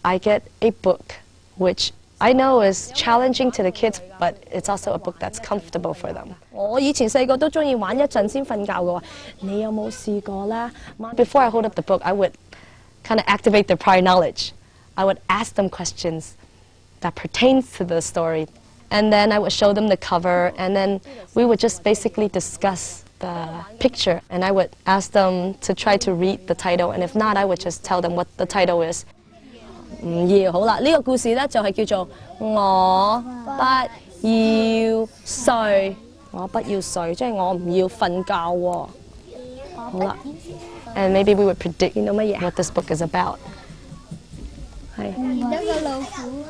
I get a book, which I know is challenging to the kids, but it's also a book that's comfortable for them. 我以前細個都中意玩一陣先瞓覺嘅喎，你有冇試過啦？ Before I hold up the book, I would kind of activate their prior knowledge. I would ask them questions that pertains to the story, and then I would show them the cover, and then we would just basically discuss the picture, and I would ask them to try to read the title, and if not, I would just tell them what the title is. 唔要好啦，呢個故事咧就係叫做我不要睡，我不要睡，即係我唔要瞓覺喎。好啦 And maybe we would predict 見到乜嘢 what this book is about. 係有個老虎。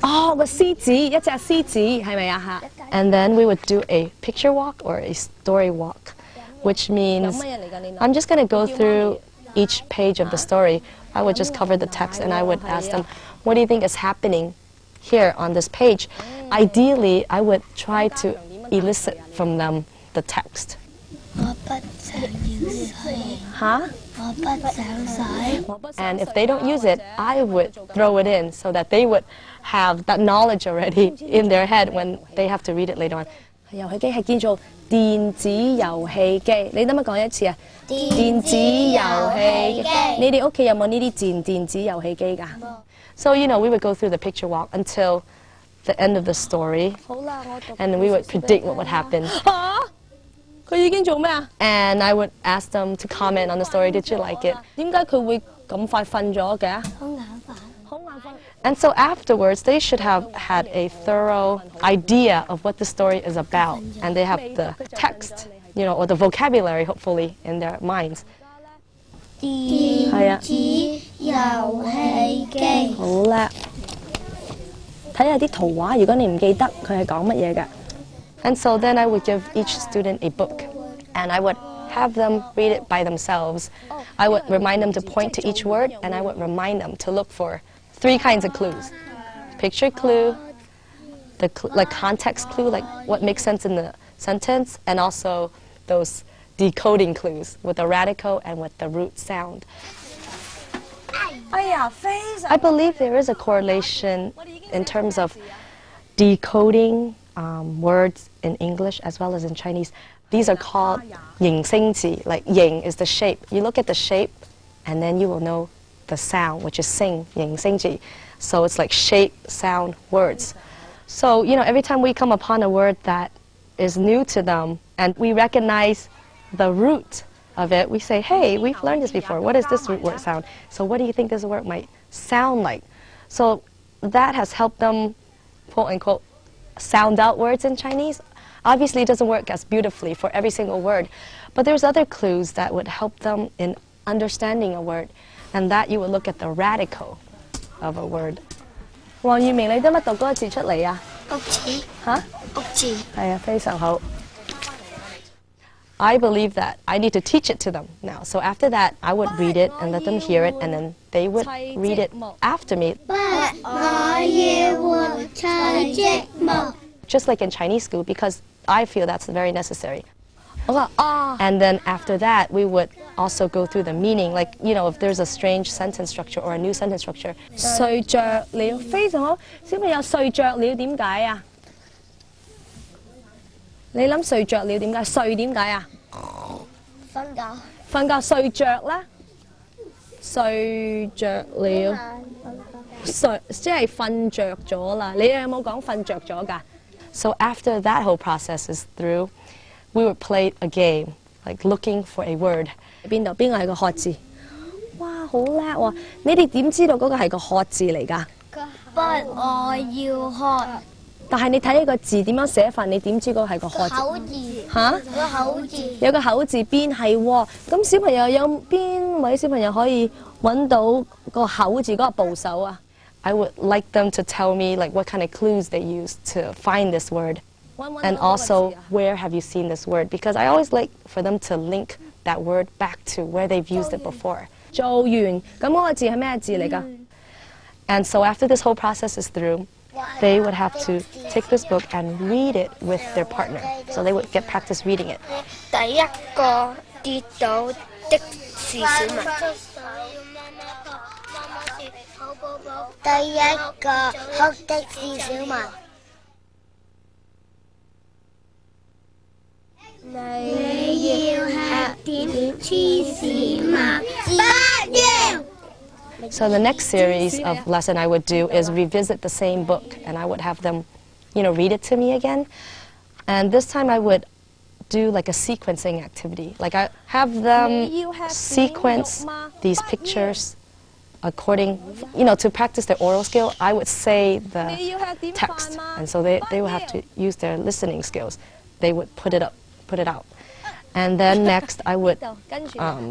哦，個獅子，一隻獅子係咪啊嚇？ And then we would do a picture walk or a story walk, which 有 means 乜嘢嚟㗎？你 I'm just going to go through each page of the story. I would just cover the text and I would ask them, what do you think is happening here on this page? Ideally, I would try to elicit from them the text. 我不想要水。嚇？我不想水。 And if they don't use it, I would throw it in so that they would have that knowledge already in their head when they have to read it later on. 遊戲機係叫做電子遊戲機，你得唔得講一次啊？電子遊戲機，你哋屋企有冇呢啲電子遊戲機㗎？ So, you know, we would go through the picture walk until the end of the story, 好啦，我讀 and we would predict what would happen. 嚇，佢已經做咩啊？ And I would ask them to comment on the story. Did you like it? 點解佢會咁快瞓咗嘅？好眼瞓。好眼瞓。 And so afterwards, they should have had a thorough idea of what the story is about, and they have the text, you know, or the vocabulary, hopefully, in their minds. 電子遊戲機。好叻，睇下啲圖畫，如果你唔記得佢係講乜嘢嘅。 And so then I would give each student a book, and I would have them read it by themselves. I would remind them to point to each word, and I would remind them to look for 3 kinds of clues. Picture clue, the like context clue, like what makes sense in the sentence, and also those decoding clues with the radical and with the root sound. 哎呀，非常 I believe there is a correlation in terms of decoding words in English as well as in Chinese. These are called 形聲字, like 形 is the shape. You look at the shape and then you will know the sound, which is sing, 形聲字. So it's like shape, sound, words. So, you know, every time we come upon a word that is new to them and we recognize the root of it, we say, hey, we've learned this before. What is this root word sound? So what do you think this word might sound like? So that has helped them, quote unquote, sound out words in Chinese. Obviously, it doesn't work as beautifully for every single word, but there's other clues that would help them in understanding a word, and that you would look at the radical of a word. 黃耀明，你得唔得讀嗰個字出嚟啊？屋字。嚇？屋字。係啊，非常好。 I believe that I need to teach it to them now. So after that, I would read it and let them hear it, and then they would read it after me. 不，我要活砌積木。 Just like in Chinese school, because I feel that's very necessary. 我話啊， And then after that, we would also go through the meaning. Like, you know, if there's a strange sentence structure or a new sentence structure. 睡着了，非常好。小朋友睡着了點解啊？你諗睡着了點解？睡點解啊？瞓覺。瞓覺睡着啦，睡着了，睡即係瞓着咗啦。你有冇講瞓着咗㗎？ So after that whole process is through, we would play a game, like looking for a word. 邊度？邊個係個學字？哇，好叻喎！你哋點知道嗰個係個學字嚟㗎？不，我要學。但係你睇呢個字點樣寫法，你點知嗰個係個學字？口字。嚇？個口字。有個口字邊係喎，咁小朋友有邊位小朋友可以揾到個口字嗰個部首啊？ I would like them to tell me like what kind of clues they use to find this word. And also, where have you seen this word? Because I always like for them to link that word back to where they've used it before. 做完，咁嗰個字係咩字嚟㗎？ And so after this whole process is through, they would have to take this book and read it with their partner. So they would get practice reading it. 第一個跌倒的是小明。第一個學的是小文。你要吃點芝士嗎？不要。So the next series of lesson I would do is revisit the same book, and I would have them, read it to me again. And this time I would do like a sequencing activity. Like I have them sequence these pictures according, to practice their oral skill. I would say the text, and so they would have to use their listening skills. They would put it out. And then next I would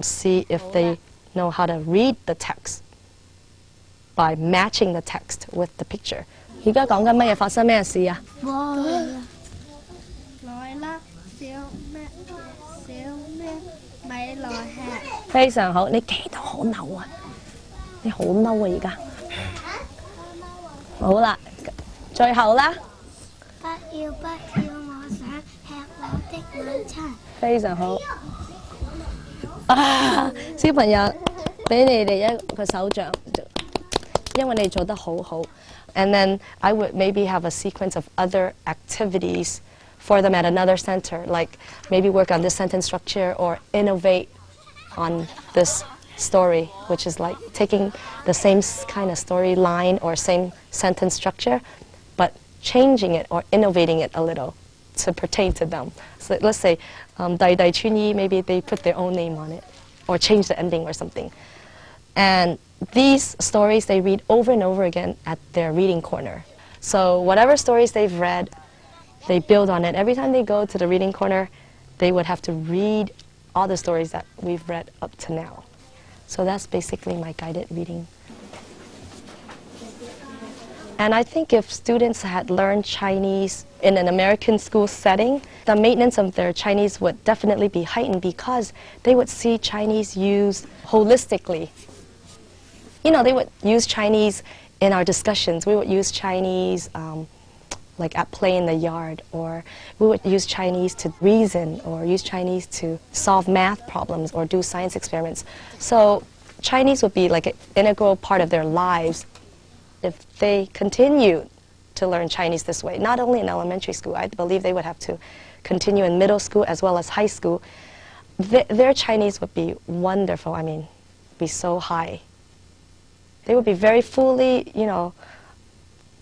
see if they know how to read the text by matching the text with the picture. 而家講緊乜嘢？發生咩事啊？來啦，小咩咪來吃。非常好，你企到好嬲啊！你好嬲啊！而家好啦，最後啦。不要，我想吃我的晚餐。非常好。啊，小朋友，俾你哋一個手掌。因為你做得好好。And then I would maybe have a sequence of other activities for them at another center, like maybe work on this sentence structure or innovate on this story, which is like taking the same kind of storyline or same sentence structure, but changing it or innovating it a little to pertain to them. So let's say, 弟弟穿衣, maybe they put their own name on it or change the ending or something. And these stories they read over and over again at their reading corner. So whatever stories they've read, they build on it. Every time they go to the reading corner, they would have to read all the stories that we've read up to now. So that's basically my guided reading. And I think if students had learned Chinese in an American school setting, the maintenance of their Chinese would definitely be heightened because they would see Chinese used holistically. They would use Chinese in our discussions. We would use Chinese like at play in the yard, or we would use Chinese to reason, or use Chinese to solve math problems or do science experiments. So Chinese would be like an integral part of their lives if they continue to learn Chinese this way. Not only in elementary school, I believe they would have to continue in middle school as well as high school. Their Chinese would be wonderful. I mean, be so high. They would be very fully,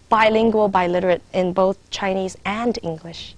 bilingual, biliterate in both Chinese and English.